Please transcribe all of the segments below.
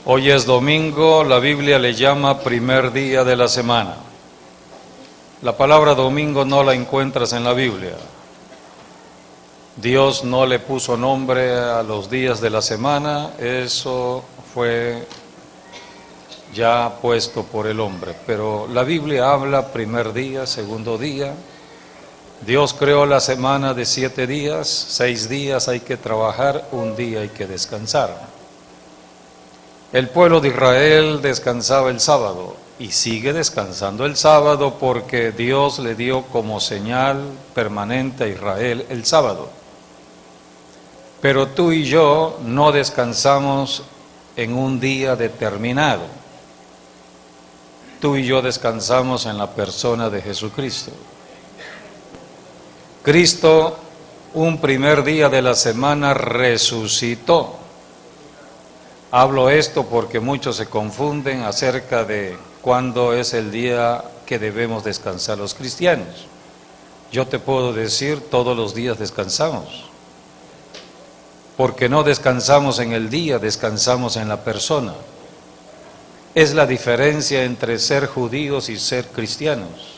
Hoy es domingo, la Biblia le llama primer día de la semana. La palabra domingo no la encuentras en la Biblia. Dios no le puso nombre a los días de la semana, eso fue ya puesto por el hombre. Pero la Biblia habla primer día, segundo día. Dios creó la semana de 7 días, 6 días hay que trabajar, un día hay que descansar. El pueblo de Israel descansaba el sábado y sigue descansando el sábado porque Dios le dio como señal permanente a Israel el sábado. Pero tú y yo no descansamos en un día determinado. Tú y yo descansamos en la persona de Jesucristo. Cristo, un primer día de la semana, resucitó. Hablo esto porque muchos se confunden acerca de cuándo es el día que debemos descansar los cristianos. Yo te puedo decir, todos los días descansamos. Porque no descansamos en el día, descansamos en la persona. Es la diferencia entre ser judíos y ser cristianos.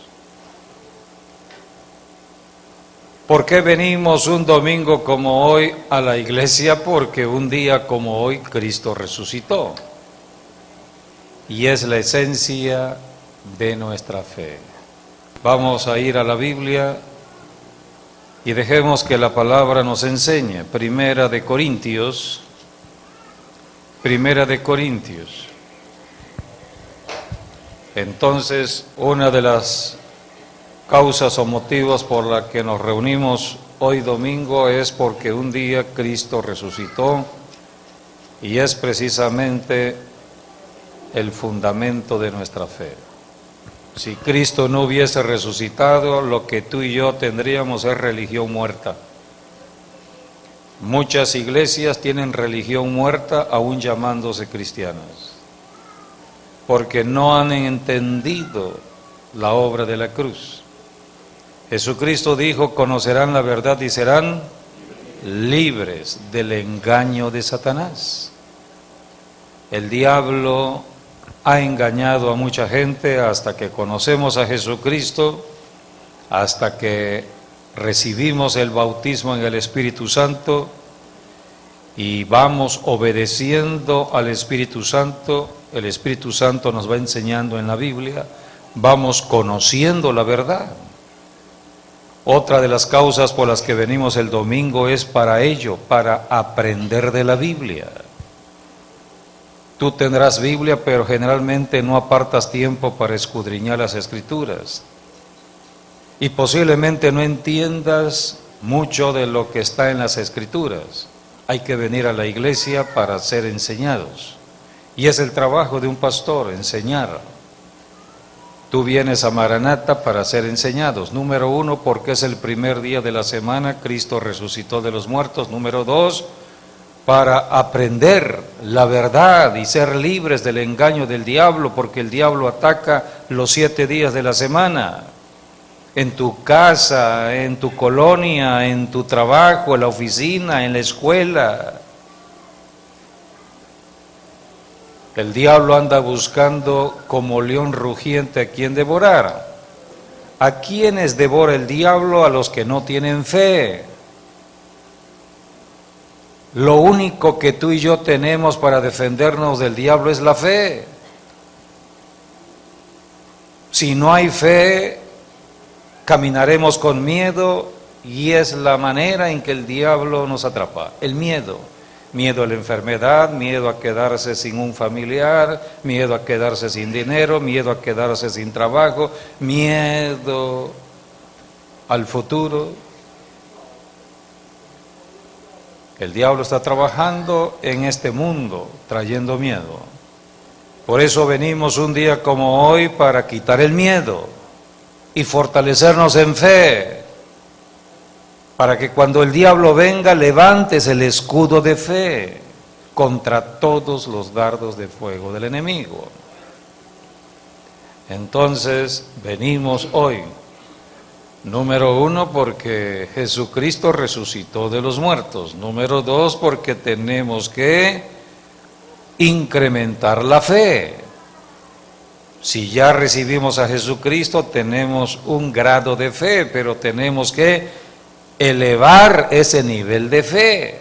¿Por qué venimos un domingo como hoy a la iglesia? Porque un día como hoy Cristo resucitó. Y es la esencia de nuestra fe. Vamos a ir a la Biblia y dejemos que la palabra nos enseñe. Primera de Corintios. Entonces, una de las causas o motivos por la que nos reunimos hoy domingo es porque un día Cristo resucitó y es precisamente el fundamento de nuestra fe. Si Cristo no hubiese resucitado, lo que tú y yo tendríamos es religión muerta. Muchas iglesias tienen religión muerta aún llamándose cristianas, porque no han entendido la obra de la cruz. Jesucristo dijo, conocerán la verdad y serán libres del engaño de Satanás. El diablo ha engañado a mucha gente hasta que conocemos a Jesucristo, hasta que recibimos el bautismo en el Espíritu Santo y vamos obedeciendo al Espíritu Santo. El Espíritu Santo nos va enseñando en la Biblia, vamos conociendo la verdad. Otra de las causas por las que venimos el domingo es para ello, para aprender de la Biblia. Tú tendrás Biblia, pero generalmente no apartas tiempo para escudriñar las Escrituras. Y posiblemente no entiendas mucho de lo que está en las Escrituras. Hay que venir a la iglesia para ser enseñados. Y es el trabajo de un pastor, enseñar. Tú vienes a Maranata para ser enseñados. Número 1, porque es el primer día de la semana, Cristo resucitó de los muertos. Número 2, para aprender la verdad y ser libres del engaño del diablo, porque el diablo ataca los 7 días de la semana. En tu casa, en tu colonia, en tu trabajo, en la oficina, en la escuela. El diablo anda buscando como león rugiente a quien devorar. ¿A quiénes devora el diablo? A los que no tienen fe. Lo único que tú y yo tenemos para defendernos del diablo es la fe. Si no hay fe, caminaremos con miedo y es la manera en que el diablo nos atrapa, el miedo. Miedo a la enfermedad, miedo a quedarse sin un familiar, miedo a quedarse sin dinero, miedo a quedarse sin trabajo, miedo al futuro. El diablo está trabajando en este mundo, trayendo miedo. Por eso venimos un día como hoy para quitar el miedo y fortalecernos en fe. Para que cuando el diablo venga, levantes el escudo de fe contra todos los dardos de fuego del enemigo. Entonces, venimos hoy, número 1, porque Jesucristo resucitó de los muertos. Número 2, porque tenemos que incrementar la fe. Si ya recibimos a Jesucristo, tenemos un grado de fe, pero tenemos que elevar ese nivel de fe.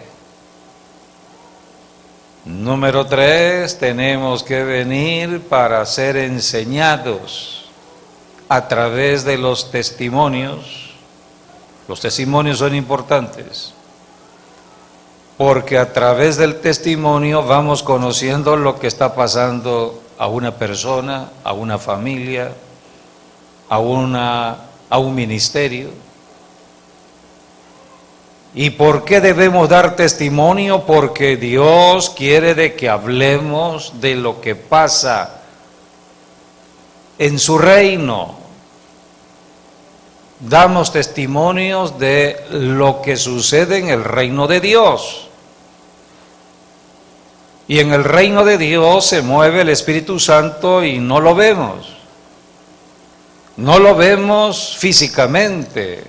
Número 3, tenemos que venir para ser enseñados a través de los testimonios. Los testimonios son importantes, porque a través del testimonio vamos conociendo lo que está pasando a una persona, a una familia, a un ministerio. ¿Y por qué debemos dar testimonio? Porque Dios quiere de que hablemos de lo que pasa en su reino. Damos testimonios de lo que sucede en el reino de Dios. Y en el reino de Dios se mueve el Espíritu Santo y no lo vemos. No lo vemos físicamente,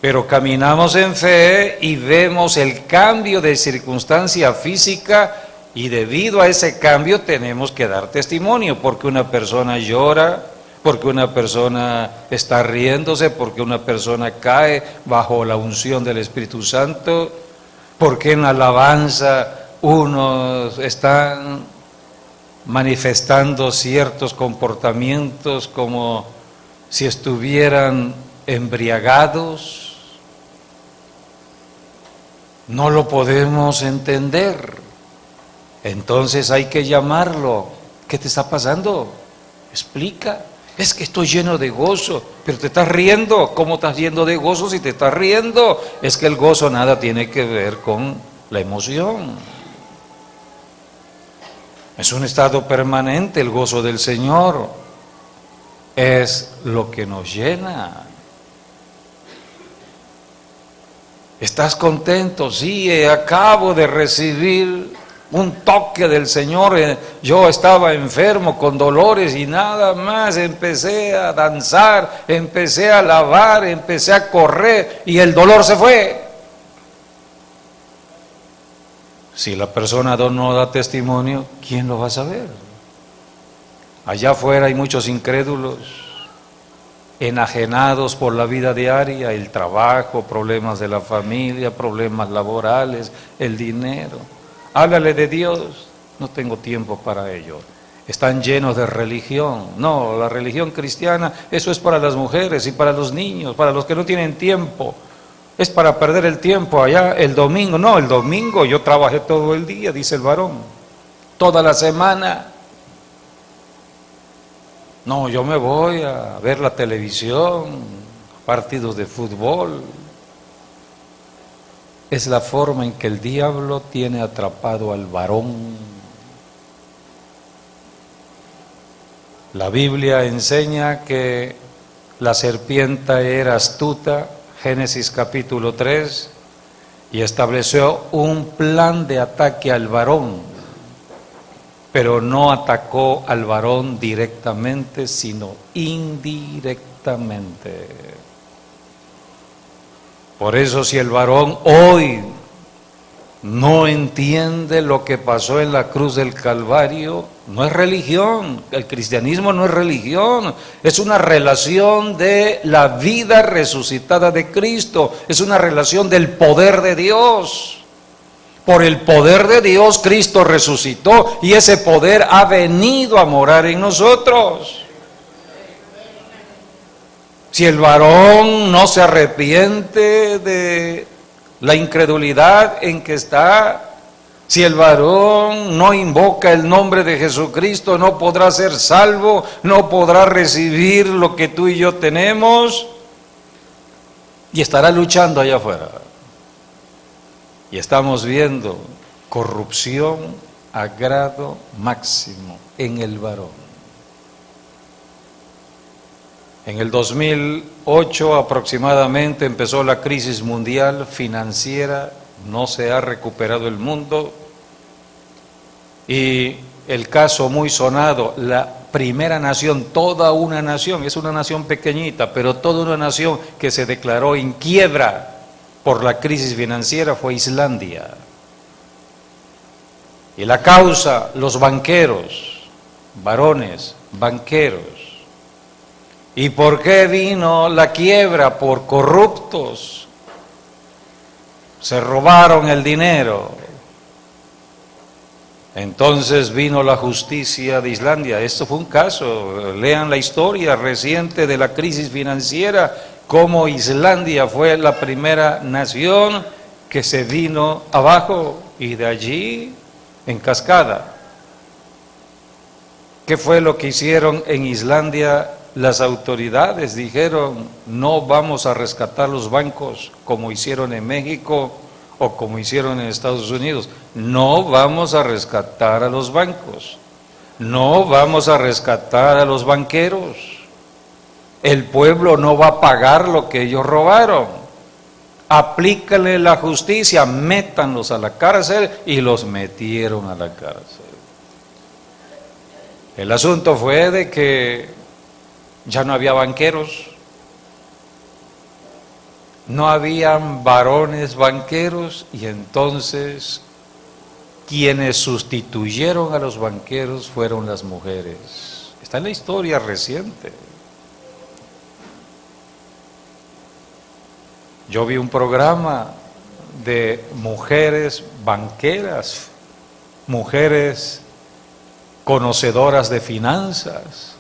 pero caminamos en fe y vemos el cambio de circunstancia física, y debido a ese cambio tenemos que dar testimonio, porque una persona llora, porque una persona está riéndose, porque una persona cae bajo la unción del Espíritu Santo, porque en la alabanza unos están manifestando ciertos comportamientos como si estuvieran embriagados. No lo podemos entender. Entonces hay que llamarlo. ¿Qué te está pasando? Explica. Es que estoy lleno de gozo, pero te estás riendo. ¿Cómo estás lleno de gozo si te estás riendo? Es que el gozo nada tiene que ver con la emoción. Es un estado permanente. El gozo del Señor es lo que nos llena. ¿Estás contento? Sí, acabo de recibir un toque del Señor. Yo estaba enfermo con dolores y nada más empecé a danzar, empecé a alabar, empecé a correr y el dolor se fue. Si la persona no da testimonio, ¿quién lo va a saber? Allá afuera hay muchos incrédulos, enajenados por la vida diaria, el trabajo, problemas de la familia, problemas laborales, el dinero. Háblale de Dios. No tengo tiempo para ello. Están llenos de religión. No, la religión cristiana, eso es para las mujeres y para los niños, para los que no tienen tiempo. Es para perder el tiempo allá el domingo. No, el domingo yo trabajé todo el día, dice el varón. Toda la semana. No, yo me voy a ver la televisión, partidos de fútbol. Es la forma en que el diablo tiene atrapado al varón. La Biblia enseña que la serpiente era astuta, Génesis capítulo 3, y estableció un plan de ataque al varón, pero no atacó al varón directamente, sino indirectamente. Por eso si el varón hoy no entiende lo que pasó en la cruz del Calvario, no es religión. El cristianismo no es religión, es una relación de la vida resucitada de Cristo, es una relación del poder de Dios. Por el poder de Dios Cristo resucitó y ese poder ha venido a morar en nosotros. Si el varón no se arrepiente de la incredulidad en que está, si el varón no invoca el nombre de Jesucristo, no podrá ser salvo, no podrá recibir lo que tú y yo tenemos y estará luchando allá afuera. Y estamos viendo corrupción a grado máximo en el varón. En el 2008 aproximadamente empezó la crisis mundial financiera, no se ha recuperado el mundo, y el caso muy sonado, la primera nación, toda una nación, es una nación pequeñita, pero toda una nación que se declaró en quiebra por la crisis financiera fue Islandia. Y la causa, los banqueros, varones, banqueros. ¿Y por qué vino la quiebra? Por corruptos. Se robaron el dinero. Entonces vino la justicia de Islandia. Esto fue un caso. Lean la historia reciente de la crisis financiera, cómo Islandia fue la primera nación que se vino abajo y de allí en cascada. ¿Qué fue lo que hicieron en Islandia? Las autoridades dijeron, no vamos a rescatar los bancos como hicieron en México o como hicieron en Estados Unidos. No vamos a rescatar a los bancos, no vamos a rescatar a los banqueros. El pueblo no va a pagar lo que ellos robaron. Aplícale la justicia, métanlos a la cárcel, y los metieron a la cárcel. El asunto fue de que ya no había banqueros, no habían varones banqueros, y entonces quienes sustituyeron a los banqueros fueron las mujeres. Está en la historia reciente. Yo vi un programa de mujeres banqueras, mujeres conocedoras de finanzas,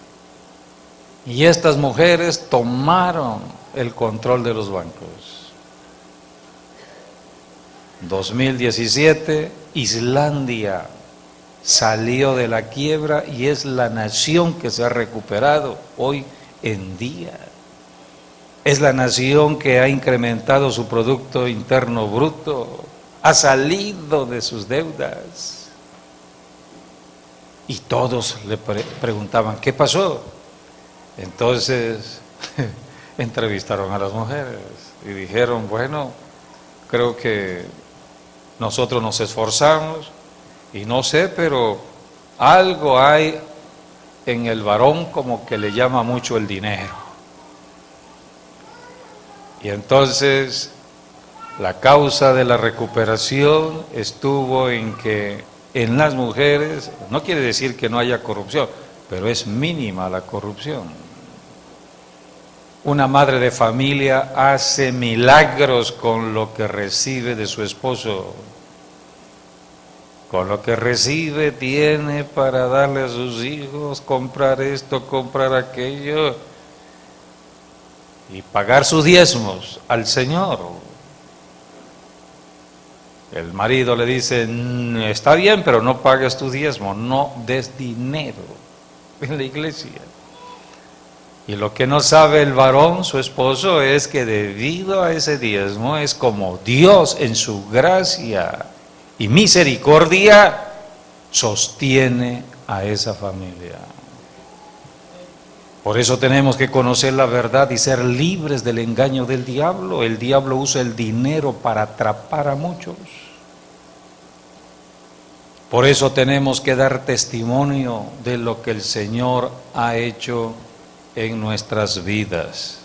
y estas mujeres tomaron el control de los bancos. 2017, Islandia salió de la quiebra y es la nación que se ha recuperado hoy en día. Es la nación que ha incrementado su Producto Interno Bruto, ha salido de sus deudas. Y todos le preguntaban, ¿qué pasó? Entonces entrevistaron a las mujeres y dijeron, bueno, creo que nosotros nos esforzamos y no sé, pero algo hay en el varón como que le llama mucho el dinero. Y entonces la causa de la recuperación estuvo en que en las mujeres, no quiere decir que no haya corrupción, pero es mínima la corrupción. Una madre de familia hace milagros con lo que recibe de su esposo. Con lo que recibe tiene para darle a sus hijos, comprar esto, comprar aquello y pagar sus diezmos al Señor. El marido le dice, está bien, pero no pagues tu diezmo, no des dinero en la iglesia. Y lo que no sabe el varón, su esposo, es que debido a ese diezmo es como Dios en su gracia y misericordia sostiene a esa familia. Por eso tenemos que conocer la verdad y ser libres del engaño del diablo. El diablo usa el dinero para atrapar a muchos. Por eso tenemos que dar testimonio de lo que el Señor ha hecho en nuestras vidas.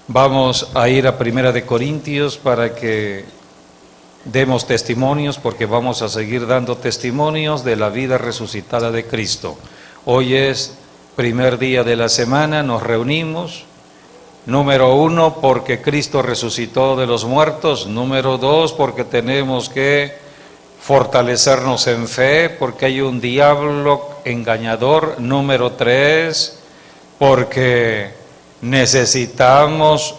Vamos a ir a 1 Corintios para que demos testimonios, porque vamos a seguir dando testimonios de la vida resucitada de Cristo. Hoy es primer día de la semana, nos reunimos. Número 1, porque Cristo resucitó de los muertos. Número 2, porque tenemos que fortalecernos en fe, porque hay un diablo engañador. Número 3, porque necesitamos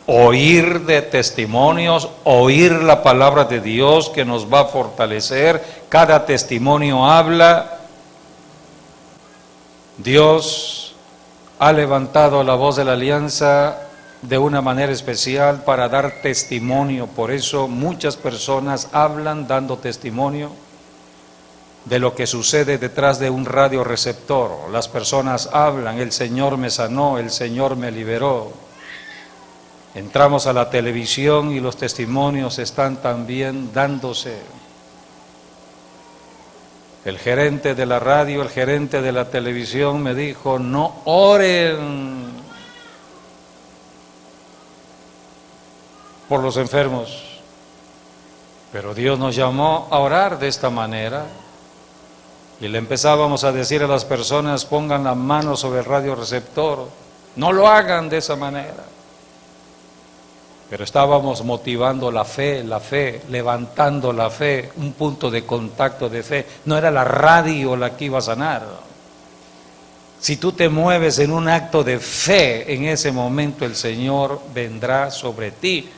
oír de testimonios, oír la palabra de Dios que nos va a fortalecer. Cada testimonio habla. Dios ha levantado la voz de la alianza de una manera especial para dar testimonio. Por eso muchas personas hablan dando testimonio de lo que sucede detrás de un radioreceptor. Las personas hablan, el Señor me sanó, el Señor me liberó. Entramos a la televisión y los testimonios están también dándose. El gerente de la radio, el gerente de la televisión me dijo, no oren por los enfermos. Pero Dios nos llamó a orar de esta manera. Y le empezábamos a decir a las personas, pongan la mano sobre el radioreceptor, no lo hagan de esa manera. Pero estábamos motivando la fe, levantando la fe, un punto de contacto de fe. No era la radio la que iba a sanar. Si tú te mueves en un acto de fe, en ese momento el Señor vendrá sobre ti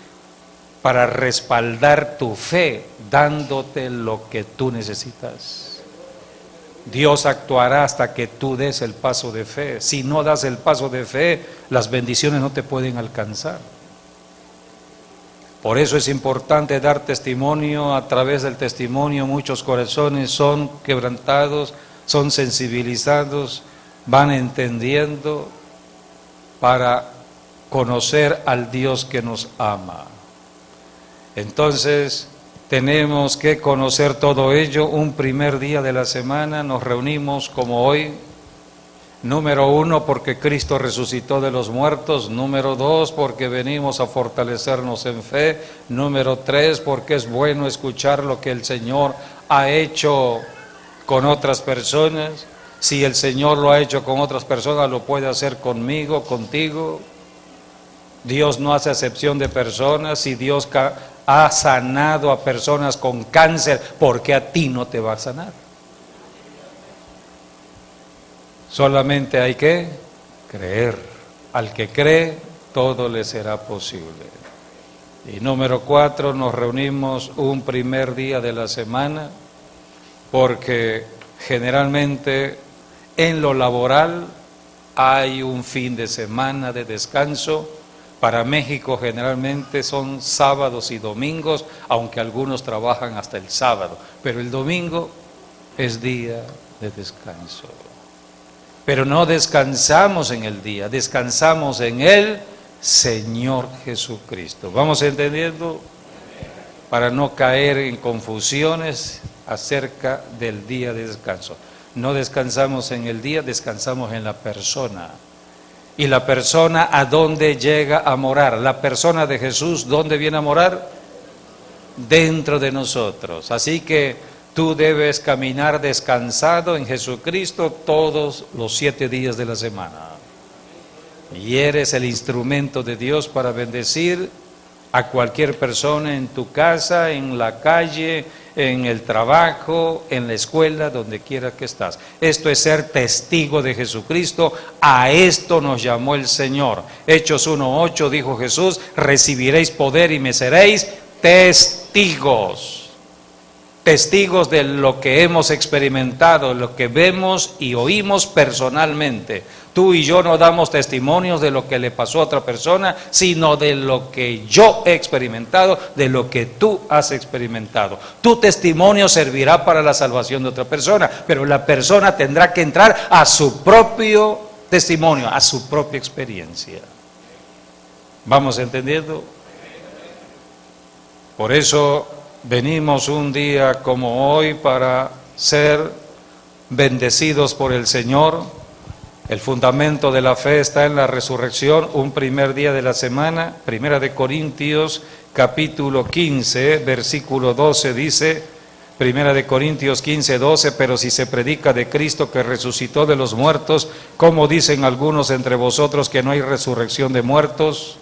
para respaldar tu fe, dándote lo que tú necesitas. Dios actuará hasta que tú des el paso de fe. Si no das el paso de fe, las bendiciones no te pueden alcanzar. Por eso es importante dar testimonio. A través del testimonio muchos corazones son quebrantados, son sensibilizados, van entendiendo para conocer al Dios que nos ama. Entonces, tenemos que conocer todo ello. Un primer día de la semana nos reunimos como hoy. Número 1, porque Cristo resucitó de los muertos. Número 2, porque venimos a fortalecernos en fe. Número 3, porque es bueno escuchar lo que el Señor ha hecho con otras personas. Si el Señor lo ha hecho con otras personas, lo puede hacer conmigo, contigo. Dios no hace acepción de personas. Si Dios ha sanado a personas con cáncer, ¿por qué a ti no te va a sanar? Solamente hay que creer. Al que cree, todo le será posible. Y número 4, nos reunimos un primer día de la semana, porque generalmente en lo laboral hay un fin de semana de descanso. Para México generalmente son sábados y domingos, aunque algunos trabajan hasta el sábado, pero el domingo es día de descanso. Pero no descansamos en el día, descansamos en el Señor Jesucristo. ¿Vamos entendiendo? Para no caer en confusiones acerca del día de descanso. No descansamos en el día, descansamos en la persona. ¿Y la persona a dónde llega a morar? La persona de Jesús, ¿dónde viene a morar? Dentro de nosotros. Así que tú debes caminar descansado en Jesucristo todos los 7 días de la semana. Y eres el instrumento de Dios para bendecir a cualquier persona en tu casa, en la calle, en el trabajo, en la escuela, donde quiera que estás. Esto es ser testigo de Jesucristo. A esto nos llamó el Señor. Hechos 1:8 dijo Jesús: recibiréis poder y me seréis testigos. Testigos de lo que hemos experimentado, lo que vemos y oímos personalmente. Tú y yo no damos testimonios de lo que le pasó a otra persona, sino de lo que yo he experimentado, de lo que tú has experimentado. Tu testimonio servirá para la salvación de otra persona, pero la persona tendrá que entrar a su propio testimonio, a su propia experiencia. ¿Vamos entendiendo? Por eso venimos un día como hoy para ser bendecidos por el Señor. El fundamento de la fe está en la resurrección, un primer día de la semana. Primera de Corintios, capítulo 15, versículo 12 dice, Primera de Corintios 15, 12, pero si se predica de Cristo que resucitó de los muertos, ¿cómo dicen algunos entre vosotros que no hay resurrección de muertos?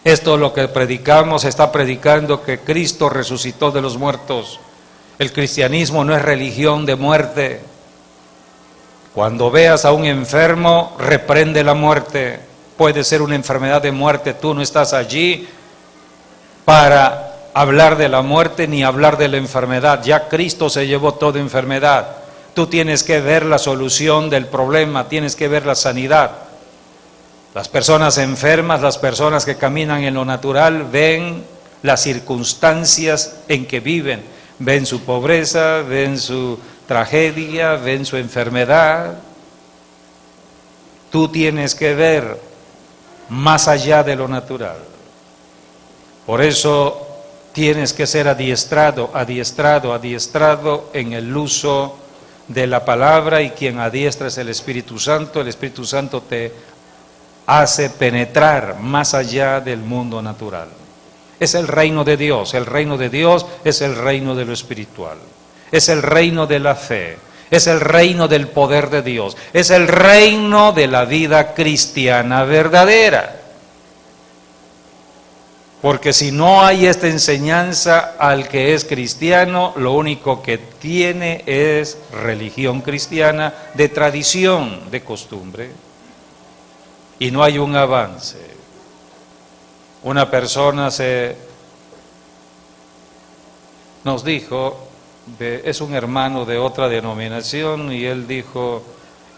Esto es lo que predicamos, está predicando que Cristo resucitó de los muertos. El cristianismo no es religión de muerte. Cuando veas a un enfermo, reprende la muerte. Puede ser una enfermedad de muerte, tú no estás allí para hablar de la muerte ni hablar de la enfermedad. Ya Cristo se llevó toda enfermedad. Tú tienes que ver la solución del problema, tienes que ver la sanidad. Las personas enfermas, las personas que caminan en lo natural, ven las circunstancias en que viven, ven su pobreza, ven su tragedia, ven su enfermedad. Tú tienes que ver más allá de lo natural. Por eso tienes que ser adiestrado en el uso de la palabra, y quien adiestra es el Espíritu Santo. El Espíritu Santo te hace penetrar más allá del mundo natural. Es el reino de Dios es el reino de lo espiritual. es el reino de la fe, es el reino del poder de Dios, es el reino de la vida cristiana verdadera. Porque si no hay esta enseñanza al que es cristiano, lo único que tiene es religión cristiana de tradición, de costumbre, y no hay un avance. Una persona nos dijo, es un hermano de otra denominación, y él dijo,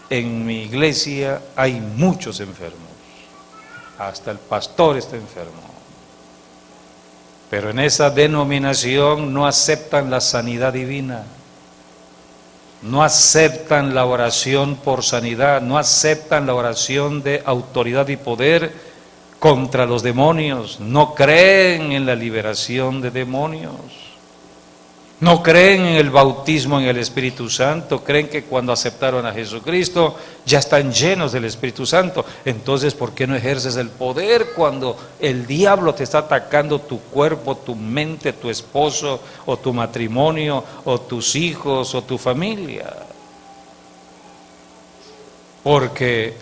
en mi iglesia hay muchos enfermos, hasta el pastor está enfermo. Pero en esa denominación no aceptan la sanidad divina, no aceptan la oración por sanidad, no aceptan la oración de autoridad y poder contra los demonios, no creen en la liberación de demonios, no creen en el bautismo en el Espíritu Santo, creen que cuando aceptaron a Jesucristo ya están llenos del Espíritu Santo. Entonces, ¿por qué no ejerces el poder cuando el diablo te está atacando tu cuerpo, tu mente, tu esposo, o tu matrimonio, o tus hijos, o tu familia? Porque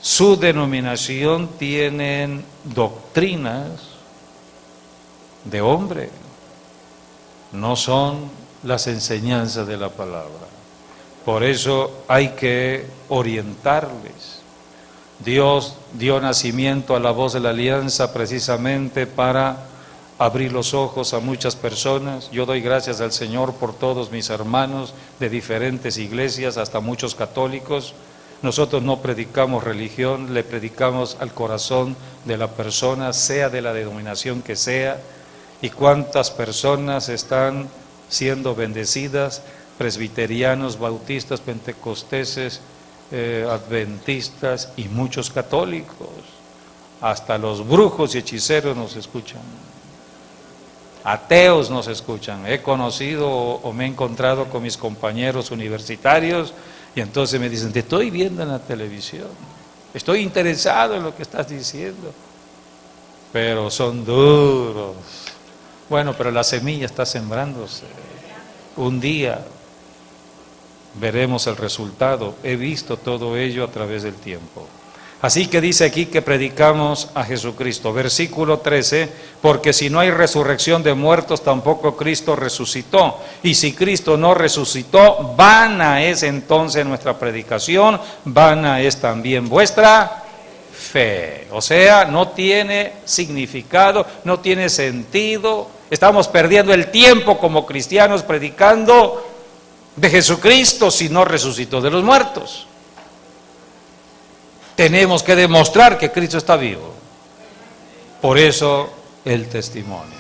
su denominación tienen doctrinas de hombre, no son las enseñanzas de la palabra. Por eso hay que orientarles. Dios dio nacimiento a la voz de la alianza precisamente para abrir los ojos a muchas personas. Yo doy gracias al Señor por todos mis hermanos de diferentes iglesias, hasta muchos católicos. Nosotros no predicamos religión, le predicamos al corazón de la persona, sea de la denominación que sea. Y cuántas personas están siendo bendecidas, presbiterianos, bautistas, pentecosteses, adventistas y muchos católicos. Hasta los brujos y hechiceros nos escuchan. Ateos nos escuchan. He conocido o me he encontrado con mis compañeros universitarios y entonces me dicen, te estoy viendo en la televisión, estoy interesado en lo que estás diciendo, pero son duros. Bueno, pero la semilla está sembrándose. Un día veremos el resultado. He visto todo ello a través del tiempo. Así que dice aquí que predicamos a Jesucristo. Versículo 13, porque si no hay resurrección de muertos, tampoco Cristo resucitó. Y si Cristo no resucitó, vana es entonces nuestra predicación, vana es también vuestra fe. O sea, no tiene significado, no tiene sentido. Estamos perdiendo el tiempo como cristianos predicando de Jesucristo si no resucitó de los muertos. Tenemos que demostrar que Cristo está vivo. Por eso el testimonio.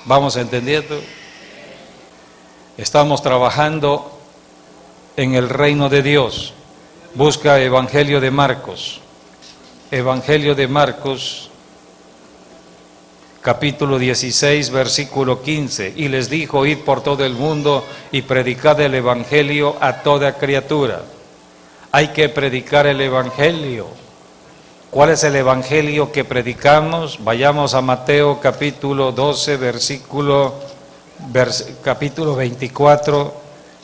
¿Vamos entendiendo? Estamos trabajando en el reino de Dios. Busca Evangelio de Marcos. Evangelio de Marcos, capítulo 16, versículo 15. Y les dijo, id por todo el mundo y predicad el Evangelio a toda criatura. Hay que predicar el Evangelio. ¿Cuál es el Evangelio que predicamos? Vayamos a Mateo capítulo 12, capítulo 24,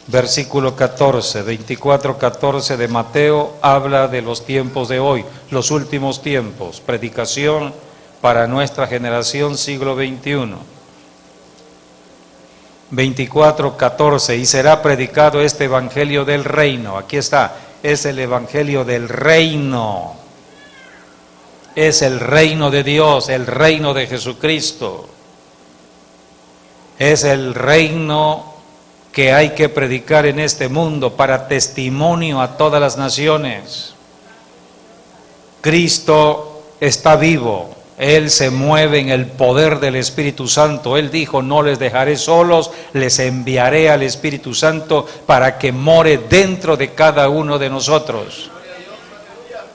versículo 14. 24, 14 de Mateo habla de los tiempos de hoy, los últimos tiempos. Predicación para nuestra generación, siglo XXI. 24, 14. Y será predicado este Evangelio del reino. Aquí está. Es el Evangelio del reino, es el reino de Dios, el reino de Jesucristo, es el reino que hay que predicar en este mundo para testimonio a todas las naciones. Cristo está vivo, Él se mueve en el poder del Espíritu Santo. Él dijo, no les dejaré solos, les enviaré al Espíritu Santo para que more dentro de cada uno de nosotros.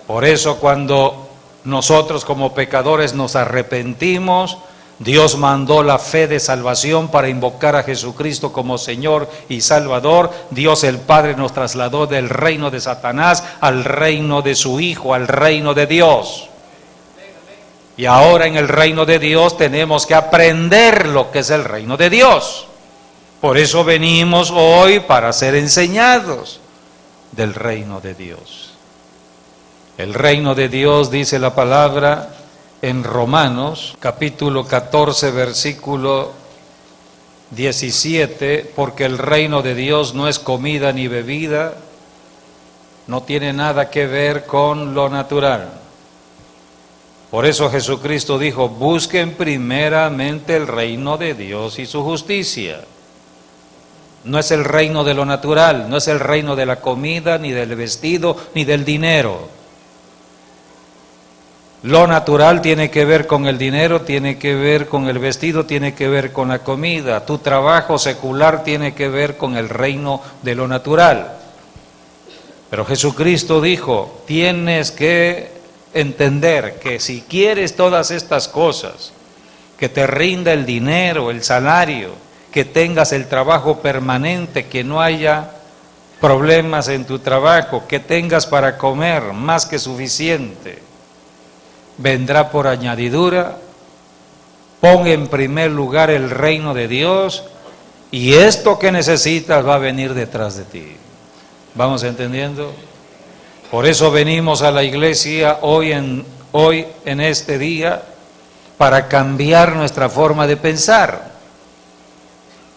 Por eso cuando nosotros como pecadores nos arrepentimos, Dios mandó la fe de salvación para invocar a Jesucristo como Señor y Salvador. Dios el Padre nos trasladó del reino de Satanás al reino de su Hijo, al reino de Dios. Y ahora en el reino de Dios tenemos que aprender lo que es el reino de Dios. Por eso venimos hoy para ser enseñados del reino de Dios. El reino de Dios, dice la palabra en Romanos, capítulo 14, versículo 17, porque el reino de Dios no es comida ni bebida, no tiene nada que ver con lo natural. Por eso Jesucristo dijo, busquen primeramente el reino de Dios y su justicia. No es el reino de lo natural, no es el reino de la comida, ni del vestido, ni del dinero. Lo natural tiene que ver con el dinero, tiene que ver con el vestido, tiene que ver con la comida. Tu trabajo secular tiene que ver con el reino de lo natural. Pero Jesucristo dijo, tienes que entender que si quieres todas estas cosas, que te rinda el dinero, el salario, que tengas el trabajo permanente, que no haya problemas en tu trabajo, que tengas para comer más que suficiente, vendrá por añadidura. Pon en primer lugar el reino de Dios y esto que necesitas va a venir detrás de ti. ¿Vamos entendiendo? Por eso venimos a la iglesia hoy en este día, para cambiar nuestra forma de pensar.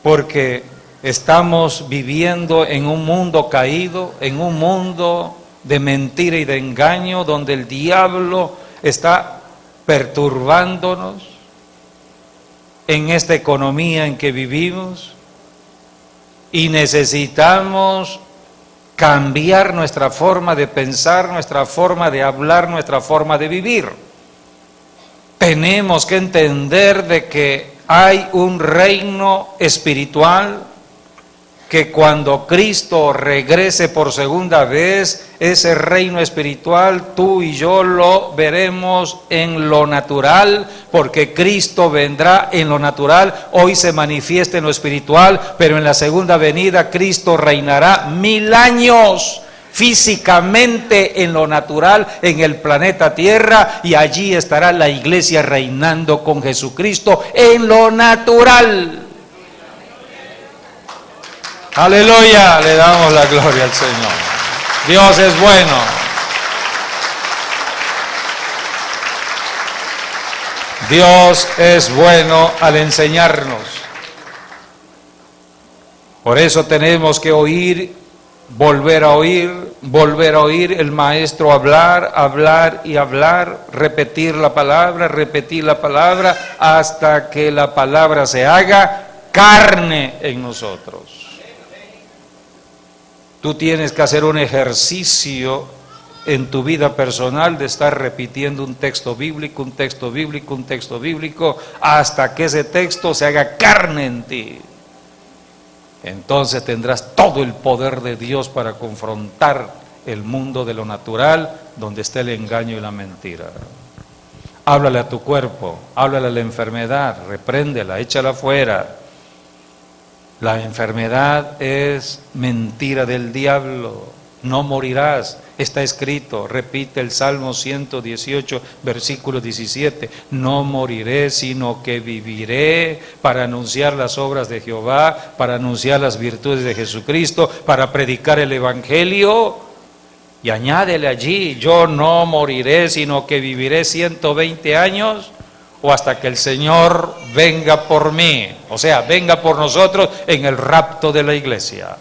Porque estamos viviendo en un mundo caído, en un mundo de mentira y de engaño, donde el diablo está perturbándonos en esta economía en que vivimos, y necesitamos cambiar nuestra forma de pensar, nuestra forma de hablar, nuestra forma de vivir. Tenemos que entender de que hay un reino espiritual que cuando Cristo regrese por segunda vez, ese reino espiritual tú y yo lo veremos en lo natural, porque Cristo vendrá en lo natural, hoy se manifiesta en lo espiritual, pero en la segunda venida Cristo reinará 1000 años físicamente en lo natural, en el planeta Tierra, y allí estará la iglesia reinando con Jesucristo en lo natural. Aleluya, le damos la gloria al Señor. Dios es bueno. Dios es bueno al enseñarnos. Por eso tenemos que oír, volver a oír el maestro hablar, hablar y hablar, repetir la palabra, hasta que la palabra se haga carne en nosotros. Tú tienes que hacer un ejercicio en tu vida personal de estar repitiendo un texto bíblico, hasta que ese texto se haga carne en ti. Entonces tendrás todo el poder de Dios para confrontar el mundo de lo natural, donde está el engaño y la mentira. Háblale a tu cuerpo, háblale a la enfermedad, repréndela, échala fuera. La enfermedad es mentira del diablo. No morirás, está escrito, repite el Salmo 118, versículo 17, no moriré, sino que viviré para anunciar las obras de Jehová, para anunciar las virtudes de Jesucristo, para predicar el Evangelio. Y añádele allí, yo no moriré, sino que viviré 120 años, o hasta que el Señor venga por mí, o sea, venga por nosotros en el rapto de la iglesia.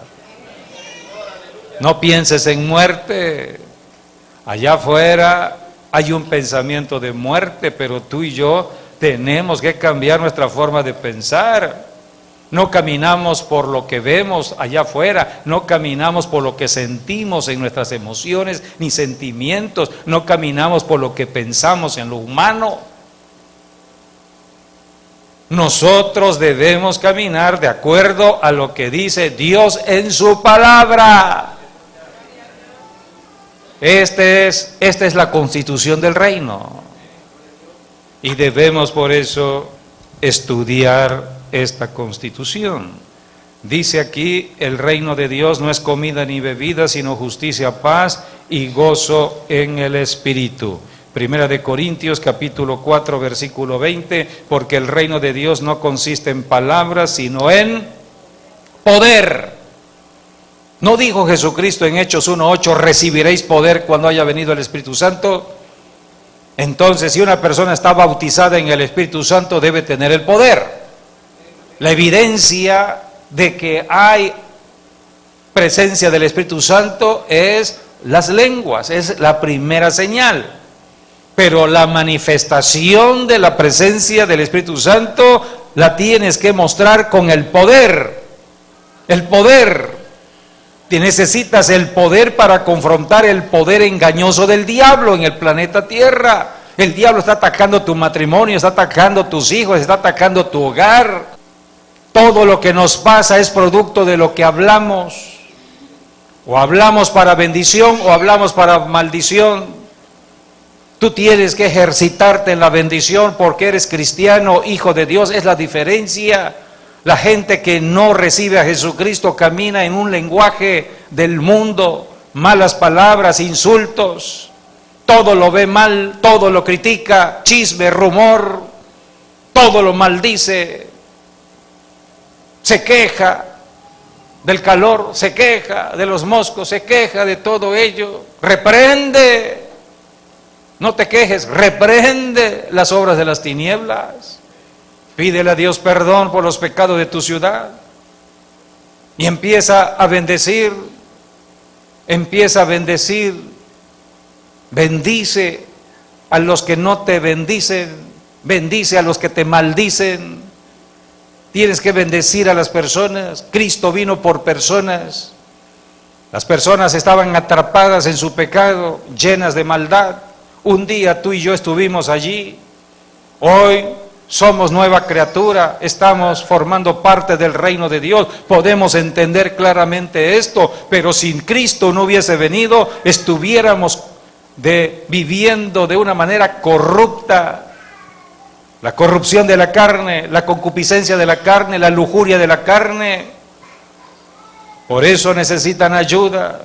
No pienses en muerte. Allá afuera hay un pensamiento de muerte, pero tú y yo tenemos que cambiar nuestra forma de pensar. No caminamos por lo que vemos allá afuera, no caminamos por lo que sentimos en nuestras emociones ni sentimientos, no caminamos por lo que pensamos en lo humano. Nosotros debemos caminar de acuerdo a lo que dice Dios en su palabra. Esta es la constitución del reino. Y debemos por eso estudiar esta constitución. Dice aquí, el reino de Dios no es comida ni bebida, sino justicia, paz y gozo en el Espíritu. Primera de Corintios capítulo 4 versículo 20, porque el reino de Dios no consiste en palabras, sino en poder. ¿No dijo Jesucristo en Hechos 1:8, recibiréis poder cuando haya venido el Espíritu Santo? Entonces, si una persona está bautizada en el Espíritu Santo, debe tener el poder. La evidencia de que hay presencia del Espíritu Santo es las lenguas, es la primera señal. Pero la manifestación de la presencia del Espíritu Santo la tienes que mostrar con el poder. El poder. Necesitas el poder para confrontar el poder engañoso del diablo en el planeta Tierra. El diablo está atacando tu matrimonio, está atacando tus hijos, está atacando tu hogar. Todo lo que nos pasa es producto de lo que hablamos. O hablamos para bendición o hablamos para maldición. Tú tienes que ejercitarte en la bendición porque eres cristiano, hijo de Dios, es la diferencia. La gente que no recibe a Jesucristo camina en un lenguaje del mundo, malas palabras, insultos, todo lo ve mal, todo lo critica, chisme, rumor, todo lo maldice, se queja del calor, se queja de los moscos, se queja de todo ello, reprende. No te quejes, reprende las obras de las tinieblas. Pídele a Dios perdón por los pecados de tu ciudad. Y empieza a bendecir. Bendice a los que no te bendicen. Bendice a los que te maldicen. Tienes que bendecir a las personas. Cristo vino por personas. Las personas estaban atrapadas en su pecado, llenas de maldad. Un día tú y yo estuvimos allí. Hoy somos nueva criatura, estamos formando parte del reino de Dios. Podemos entender claramente esto, pero si Cristo no hubiese venido, estuviéramos viviendo de una manera corrupta. La corrupción de la carne, la concupiscencia de la carne, la lujuria de la carne. Por eso necesitan ayuda.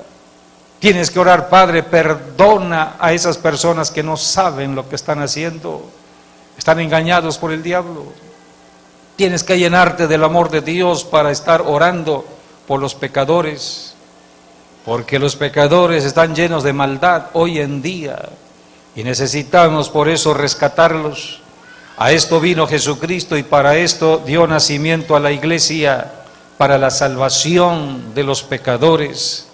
Tienes que orar, Padre, perdona a esas personas que no saben lo que están haciendo. Están engañados por el diablo. Tienes que llenarte del amor de Dios para estar orando por los pecadores. Porque los pecadores están llenos de maldad hoy en día. Y necesitamos por eso rescatarlos. A esto vino Jesucristo y para esto dio nacimiento a la iglesia, para la salvación de los pecadores.